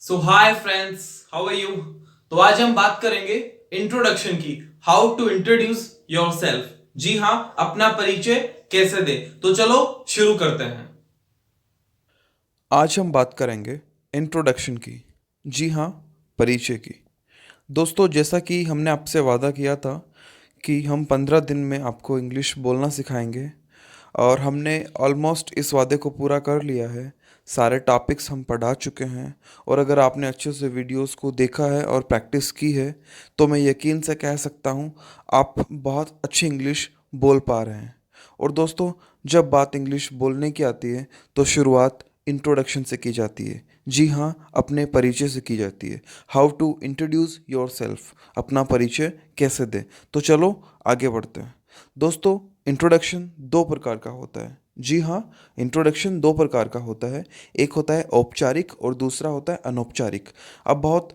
So hi friends, how are you. तो आज हम बात करेंगे इंट्रोडक्शन की। How to introduce yourself. जी हाँ, अपना परिचय कैसे दे। तो चलो शुरू करते हैं। आज हम बात करेंगे इंट्रोडक्शन की। जी हाँ, परिचय की। दोस्तों, जैसा कि हमने आपसे वादा किया था कि हम 15 दिन में आपको इंग्लिश बोलना सिखाएंगे, और हमने ऑलमोस्ट इस वादे को पूरा कर लिया है। सारे टॉपिक्स हम पढ़ा चुके हैं, और अगर आपने अच्छे से वीडियोस को देखा है और प्रैक्टिस की है तो मैं यकीन से कह सकता हूँ आप बहुत अच्छी इंग्लिश बोल पा रहे हैं। और दोस्तों, जब बात इंग्लिश बोलने की आती है तो शुरुआत इंट्रोडक्शन से की जाती है। जी हाँ, अपने परिचय से की जाती है। How to introduce yourself, अपना परिचय कैसे दें। तो चलो आगे बढ़ते हैं। दोस्तों, इंट्रोडक्शन दो प्रकार का होता है। जी हाँ, इंट्रोडक्शन दो प्रकार का होता है। एक होता है औपचारिक और दूसरा होता है अनौपचारिक। अब बहुत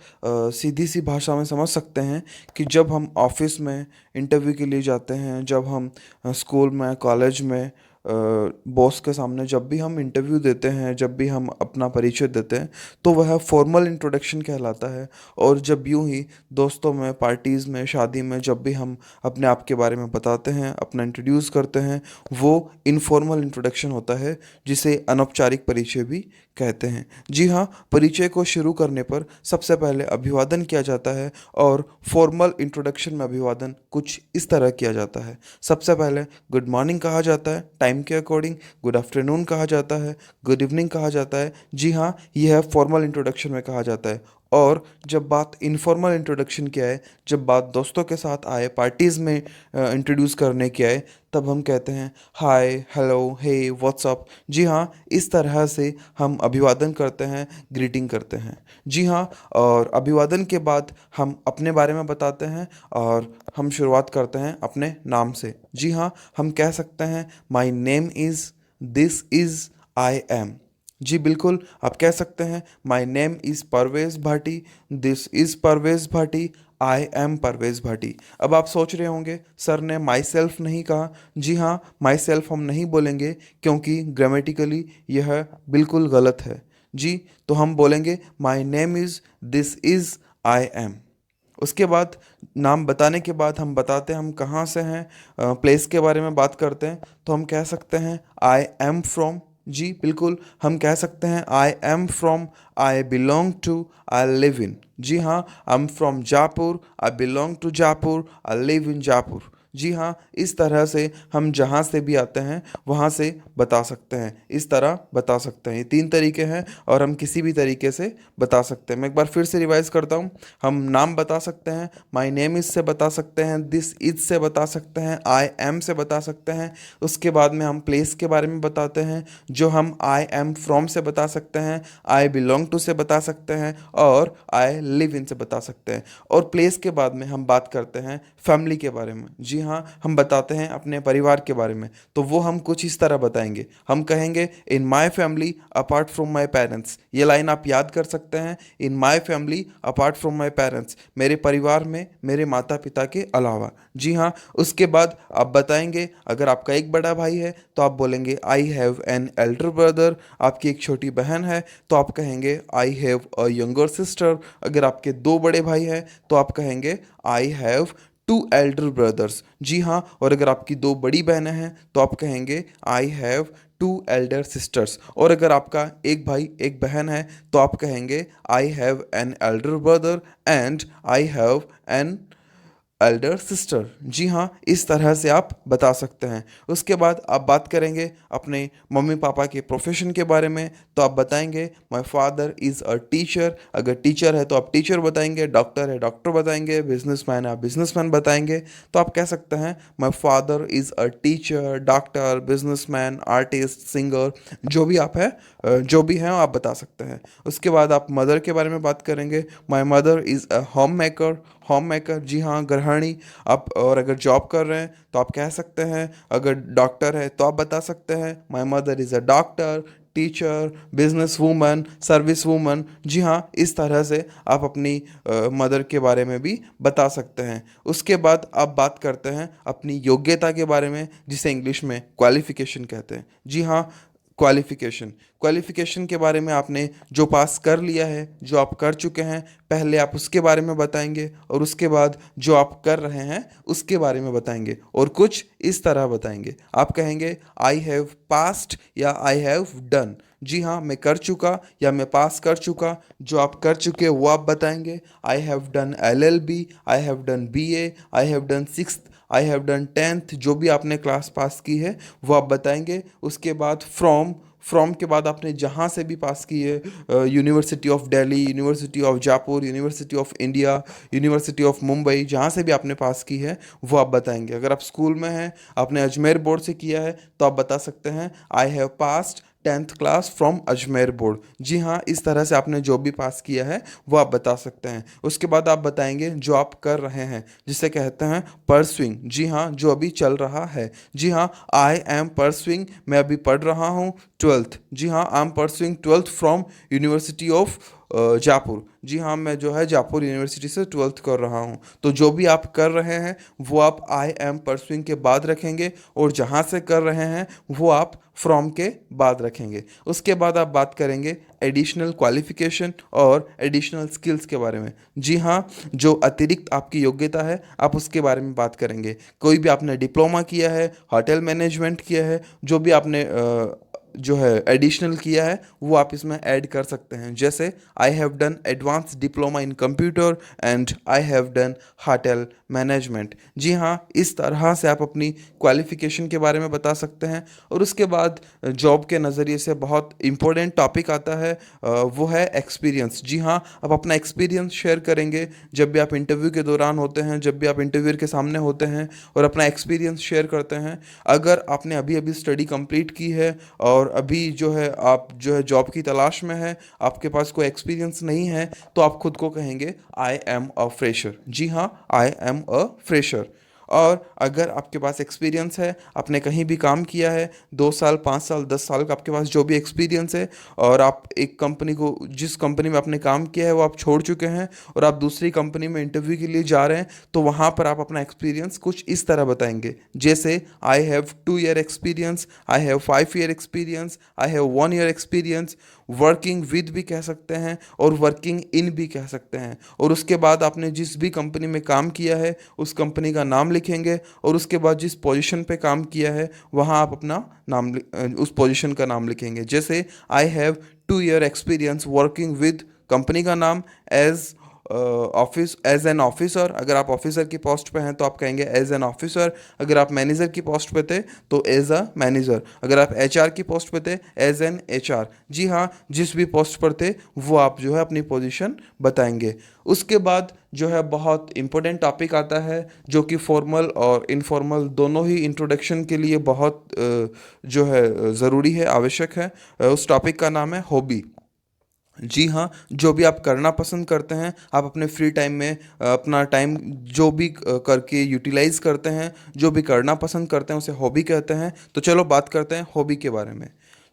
सीधी सी भाषा में समझ सकते हैं कि जब हम ऑफिस में इंटरव्यू के लिए जाते हैं, जब हम स्कूल में, कॉलेज में, बॉस के सामने जब भी हम इंटरव्यू देते हैं, जब भी हम अपना परिचय देते हैं, तो वह फॉर्मल इंट्रोडक्शन कहलाता है। और जब यूं ही दोस्तों में, पार्टीज़ में, शादी में जब भी हम अपने आप के बारे में बताते हैं, अपना इंट्रोड्यूस करते हैं, वो इनफॉर्मल इंट्रोडक्शन होता है, जिसे अनौपचारिक परिचय भी कहते हैं। जी हाँ, परिचय को शुरू करने पर सबसे पहले अभिवादन किया जाता है, और फॉर्मल इंट्रोडक्शन में अभिवादन कुछ इस तरह किया जाता है। सबसे पहले गुड मॉर्निंग कहा जाता है, टाइम के अकॉर्डिंग गुड आफ्टरनून कहा जाता है, गुड इवनिंग कहा जाता है। जी हाँ, यह फॉर्मल इंट्रोडक्शन में कहा जाता है। और जब बात इनफॉर्मल इंट्रोडक्शन की आए, जब बात दोस्तों के साथ आए, पार्टीज़ में इंट्रोड्यूस करने की आए, तब हम कहते हैं हाय, हेलो, हे, व्हाट्सअप। जी हाँ, इस तरह से हम अभिवादन करते हैं, ग्रीटिंग करते हैं। जी हाँ, और अभिवादन के बाद हम अपने बारे में बताते हैं, और हम शुरुआत करते हैं अपने नाम से। जी हाँ, हम कह सकते हैं my name is, this is, I am. जी बिल्कुल, आप कह सकते हैं my name is Parvez Bhati, this is Parvez Bhati, I am Parvez Bhati. अब आप सोच रहे होंगे सर ने माई सेल्फ नहीं कहा। जी हाँ, माई सेल्फ हम नहीं बोलेंगे, क्योंकि ग्रामेटिकली यह बिल्कुल गलत है। जी, तो हम बोलेंगे माई name is, this is, I M. उसके बाद नाम बताने के बाद हम बताते हैं हम कहाँ से हैं, प्लेस के बारे में बात करते हैं। तो हम कह सकते हैं आई एम फ्रॉम। जी बिल्कुल, हम कह सकते हैं I am from, I belong to, I live in. जी हाँ, I am from Jaipur, I belong to Jaipur, I live in Jaipur. जी हाँ, इस तरह से हम जहाँ से भी आते हैं वहाँ से बता सकते हैं, इस तरह बता सकते हैं। ये तीन तरीके हैं, और हम किसी भी तरीके से बता सकते हैं। मैं एक बार फिर से रिवाइज करता हूँ। हम नाम बता सकते हैं, माई नेम इज़ से बता सकते हैं, दिस इज से बता सकते हैं, आई एम से बता सकते हैं। उसके बाद में हम प्लेस के बारे में बताते हैं, जो हम आई एम फ्रॉम से बता सकते हैं, आई बिलोंग टू से बता सकते हैं, और आई लिव इन से बता सकते हैं। और प्लेस के बाद में हम बात करते हैं फैमिली के बारे में। जी हाँ, हम बताते हैं अपने परिवार के बारे में। तो वो हम कुछ इस तरह बताएंगे। हम कहेंगे in my family apart from my parents. ये लाइन आप याद कर सकते हैं, in my family apart from my parents, मेरे परिवार में मेरे माता पिता के अलावा। जी हाँ, उसके बाद आप बताएंगे अगर आपका एक बड़ा भाई है तो आप बोलेंगे I have an elder brother. आपकी एक छोटी बहन है तो आप कहेंगे I have a younger sister. अगर आपके दो बड़े भाई हैं तो आप कहेंगे I have two elder brothers. जी हाँ, और अगर आपकी दो बड़ी बहनें हैं तो आप कहेंगे I have two elder sisters. और अगर आपका एक भाई एक बहन है तो आप कहेंगे I have an elder brother and I have an elder sister. जी हाँ, इस तरह से आप बता सकते हैं। उसके बाद आप बात करेंगे अपने मम्मी पापा के प्रोफेशन के बारे में। तो आप बताएंगे my father is a teacher. अगर टीचर है तो आप टीचर बताएंगे, डॉक्टर है डॉक्टर बताएंगे, बिजनेसमैन है आप बिजनेसमैन बताएंगे। तो आप कह सकते हैं my father is a teacher, doctor, businessman, artist, singer, जो भी आप हैं, जो भी हैं आप बता सकते हैं। उसके बाद आप मदर के बारे में बात करेंगे, my mother is a homemaker. Homemaker, जी हाँ, गृहिणी। आप और अगर जॉब कर रहे हैं तो आप कह सकते हैं, अगर डॉक्टर है तो आप बता सकते हैं my mother is a doctor, teacher, businesswoman, service woman. जी हाँ, इस तरह से आप अपनी मदर के बारे में भी बता सकते हैं। उसके बाद आप बात करते हैं अपनी योग्यता के बारे में, जिसे इंग्लिश में क्वालिफिकेशन कहते हैं। जी हाँ, क्वालिफिकेशन। क्वालिफिकेशन के बारे में आपने जो पास कर लिया है, जो आप कर चुके हैं, पहले आप उसके बारे में बताएंगे और उसके बाद जो आप कर रहे हैं उसके बारे में बताएंगे और कुछ इस तरह बताएंगे। आप कहेंगे आई हैव पास्ड या आई हैव डन। जी हाँ, मैं कर चुका या मैं पास कर चुका। जो आप कर चुके वो आप बताएंगे। आई have done LLB, I have done BA, I have done 6th, I have done 10th। जो भी आपने क्लास पास की है वो आप बताएंगे। उसके बाद फ्रॉम के बाद आपने जहाँ से भी पास की है, university of Delhi, university of Jaipur, university of India, university of Mumbai, जहाँ से भी आपने पास की है वो आप बताएंगे। अगर आप स्कूल में हैं, आपने अजमेर बोर्ड से किया है, तो आप बता सकते हैं I have passed 10th class from Ajmer board. जी हाँ, इस तरह से आपने जो भी पास किया है वो आप बता सकते हैं। उसके बाद आप बताएंगे जो आप कर रहे हैं, जिसे कहते हैं परसुइंग। जी हाँ, जो अभी चल रहा है। जी हाँ, आई एम परसुइंग, मैं अभी पढ़ रहा हूँ 12th। जी हाँ, I am pursuing 12th from university of Jaipur. जी हाँ, मैं जो है जयपुर यूनिवर्सिटी से 12th कर रहा हूँ। तो जो भी आप कर रहे हैं वो आप आई एम परसुइंग के बाद रखेंगे और जहाँ से कर रहे हैं वो आप फ्रॉम के बाद रखेंगे। उसके बाद आप बात करेंगे एडिशनल क्वालिफिकेशन और एडिशनल स्किल्स के बारे में। जी हाँ, जो अतिरिक्त आपकी योग्यता है आप उसके बारे में बात करेंगे। कोई भी आपने डिप्लोमा किया है, होटल मैनेजमेंट किया है, जो भी आपने जो है एडिशनल किया है वो आप इसमें ऐड कर सकते हैं। जैसे I have done advance diploma in computer and I have done hotel management. जी हाँ, इस तरह से आप अपनी क्वालिफिकेशन के बारे में बता सकते हैं। और उसके बाद जॉब के नज़रिए से बहुत इम्पोर्टेंट टॉपिक आता है, वो है एक्सपीरियंस। जी हाँ, आप अपना एक्सपीरियंस शेयर करेंगे जब भी आप इंटरव्यू के दौरान होते हैं, जब भी आप इंटरव्यूअर के सामने होते हैं और अपना एक्सपीरियंस शेयर करते हैं। अगर आपने अभी अभी स्टडी कंप्लीट की है और अभी जो है आप जो है जॉब की तलाश में है, आपके पास कोई एक्सपीरियंस नहीं है, तो आप खुद को कहेंगे आई एम अ फ्रेशर। जी हाँ, आई एम अ फ्रेशर। और अगर आपके पास एक्सपीरियंस है, आपने कहीं भी काम किया है, 2 साल, 5 साल, 10 साल का आपके पास जो भी एक्सपीरियंस है, और आप एक कंपनी को, जिस कंपनी में आपने काम किया है वो आप छोड़ चुके हैं और आप दूसरी कंपनी में इंटरव्यू के लिए जा रहे हैं, तो वहाँ पर आप अपना एक्सपीरियंस कुछ इस तरह बताएंगे। जैसे I have 2 year experience, I have 5 year experience, I have 1 year experience. Working with भी कह सकते हैं और वर्किंग इन भी कह सकते हैं। और उसके बाद आपने जिस भी कंपनी में काम किया है उस कंपनी का नाम लिखेंगे और उसके बाद जिस पोजीशन पे काम किया है वहाँ आप अपना उस पोजीशन का नाम लिखेंगे। जैसे I have 2 year experience working with, company का नाम as office, as an officer. अगर आप ऑफिसर की पोस्ट पे हैं तो आप कहेंगे एज एन ऑफिसर। अगर आप मैनेजर की पोस्ट पे थे तो एज अ मैनेजर। अगर आप HR की पोस्ट पे थे, एज एन HR। जी हाँ, जिस भी पोस्ट पर थे वो आप जो है अपनी पोजीशन बताएंगे। उसके बाद जो है बहुत इंपॉर्टेंट टॉपिक आता है जो कि फॉर्मल और इनफॉर्मल दोनों ही इंट्रोडक्शन के लिए बहुत जो है ज़रूरी है, आवश्यक है। उस टॉपिक का नाम है हॉबी। जी हाँ, जो भी आप करना पसंद करते हैं, आप अपने फ्री टाइम में अपना टाइम जो भी करके यूटिलाइज करते हैं, जो भी करना पसंद करते हैं उसे हॉबी कहते हैं। तो चलो बात करते हैं हॉबी के बारे में।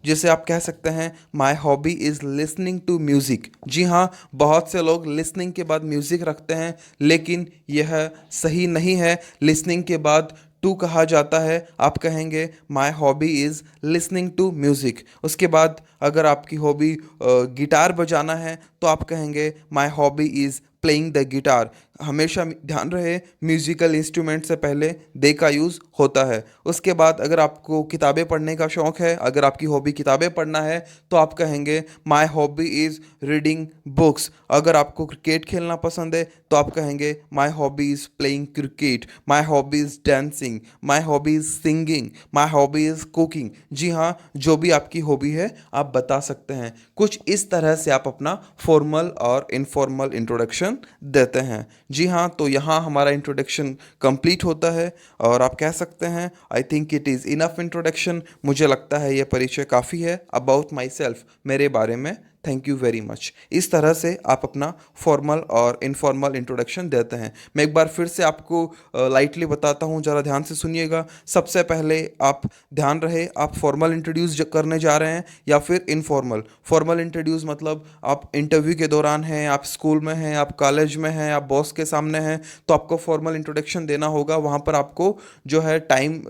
जैसे आप कह सकते हैं my hobby is listening to music. जी हाँ, बहुत से लोग लिसनिंग के बाद म्यूज़िक रखते हैं, लेकिन यह सही नहीं है। लिसनिंग के बाद टू कहा जाता है। आप कहेंगे my hobby is listening to music. उसके बाद अगर आपकी हॉबी गिटार बजाना है तो आप कहेंगे my hobby is playing the guitar. हमेशा ध्यान रहे म्यूज़िकल इंस्ट्रूमेंट से पहले दे का यूज़ होता है। उसके बाद अगर आपको किताबें पढ़ने का शौक़ है, अगर आपकी हॉबी किताबें पढ़ना है तो आप कहेंगे my hobby is reading books. अगर आपको क्रिकेट खेलना पसंद है तो आप कहेंगे my hobby is playing cricket, my hobby is dancing, my hobby is singing, my hobby is cooking. जी हाँ, जो भी आपकी हॉबी है आप बता सकते हैं। कुछ इस तरह से आप अपना फॉर्मल और इनफॉर्मल इंट्रोडक्शन देते हैं। जी हाँ, तो यहाँ हमारा इंट्रोडक्शन कंप्लीट होता है और आप कह सकते हैं I think it is enough introduction. मुझे लगता है यह परिचय काफ़ी है अबाउट माई सेल्फ, मेरे बारे में। Thank you very much. इस तरह से आप अपना फॉर्मल और इनफॉर्मल इंट्रोडक्शन देते हैं। मैं एक बार फिर से आपको लाइटली बताता हूँ, ज़रा ध्यान से सुनिएगा। सबसे पहले आप ध्यान रहे, आप फॉर्मल इंट्रोड्यूस करने जा रहे हैं या फिर इनफॉर्मल। फॉर्मल इंट्रोड्यूस मतलब आप इंटरव्यू के दौरान हैं, आप स्कूल में हैं, आप कॉलेज में हैं, आप बॉस के सामने हैं, तो आपको फॉर्मल इंट्रोडक्शन देना होगा। वहाँ पर आपको जो है टाइम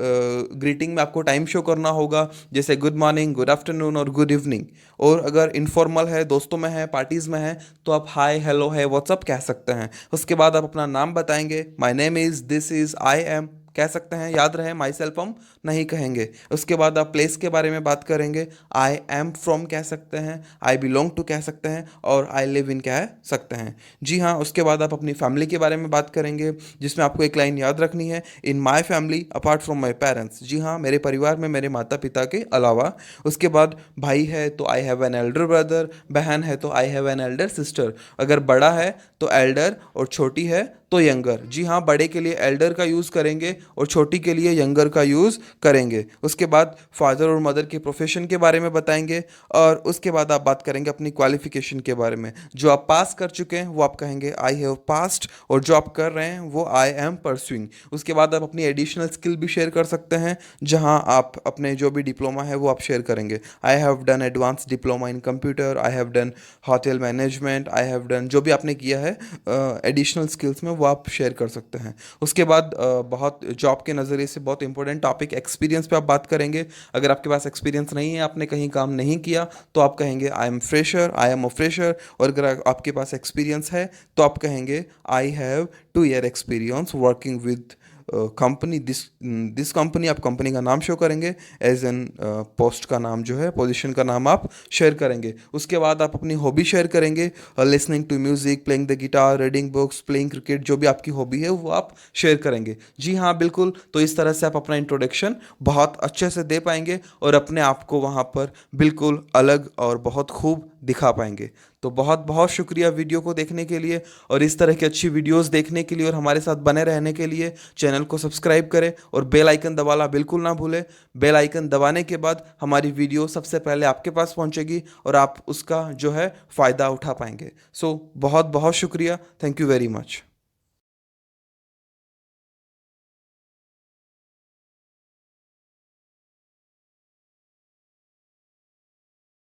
ग्रीटिंग में आपको टाइम शो करना होगा, जैसे गुड मॉर्निंग, गुड आफ्टरनून और गुड इवनिंग। और अगर इनफॉर्मल है, दोस्तों में है, पार्टीज में है, तो आप हाय, हेलो है, व्हाट्सअप कह सकते हैं। उसके बाद आप अपना नाम बताएंगे, my name is, this is, I M कह सकते हैं। याद रहे, माई सेल्फ हम नहीं कहेंगे। उसके बाद आप प्लेस के बारे में बात करेंगे, आई एम फ्रॉम कह सकते हैं, आई बिलोंग टू कह सकते हैं और आई लिव इन कह सकते हैं। जी हाँ, उसके बाद आप अपनी फैमिली के बारे में बात करेंगे, जिसमें आपको एक लाइन याद रखनी है, in my family apart from my parents. जी हाँ, मेरे परिवार में मेरे माता पिता के अलावा। उसके बाद भाई है तो आई हैव एन एल्डर ब्रदर, बहन है तो आई हैव एन एल्डर सिस्टर। अगर बड़ा है तो एल्डर और छोटी है तो यंगर। जी हाँ, बड़े के लिए एल्डर का यूज़ करेंगे और छोटी के लिए यंगर का यूज़ करेंगे। उसके बाद फादर और मदर के प्रोफेशन के बारे में बताएंगे और उसके बाद आप बात करेंगे अपनी क्वालिफिकेशन के बारे में। जो आप पास कर चुके हैं वो आप कहेंगे आई हैव पास्ड, और जो आप कर रहे हैं वो आई एम परस्यूइंग। उसके बाद आप अपनी एडिशनल स्किल भी शेयर कर सकते हैं, जहाँ आप अपने जो भी डिप्लोमा है वो आप शेयर करेंगे। आई have done advance diploma in computer, I have done hotel management, I have done, जो भी आपने किया है एडिशनल स्किल्स में वो आप शेयर कर सकते हैं। उसके बाद बहुत जॉब के नज़रिए से बहुत इंपॉर्टेंट टॉपिक एक्सपीरियंस पे आप बात करेंगे। अगर आपके पास एक्सपीरियंस नहीं है, आपने कहीं काम नहीं किया, तो आप कहेंगे I am fresher, I am a fresher. और अगर आपके पास एक्सपीरियंस है तो आप कहेंगे I have 2 year experience working with company, this company. आप कंपनी का नाम शो करेंगे, एज एन पोस्ट का नाम जो है, पोजीशन का नाम आप शेयर करेंगे। उसके बाद आप अपनी हॉबी शेयर करेंगे, listening to music, playing the guitar, reading books, playing cricket, जो भी आपकी हॉबी है वो आप शेयर करेंगे। जी हाँ, बिल्कुल। तो इस तरह से आप अपना इंट्रोडक्शन बहुत अच्छे से दे पाएंगे और अपने आप को वहाँ पर बिल्कुल अलग और बहुत खूब दिखा पाएंगे। तो बहुत बहुत शुक्रिया वीडियो को देखने के लिए, और इस तरह की अच्छी वीडियोस देखने के लिए और हमारे साथ बने रहने के लिए चैनल को सब्सक्राइब करें और बेल आइकन दबाना बिल्कुल ना भूलें। बेल आइकन दबाने के बाद हमारी वीडियो सबसे पहले आपके पास पहुंचेगी और आप उसका जो है फ़ायदा उठा पाएंगे। सो बहुत बहुत शुक्रिया, थैंक यू वेरी मच।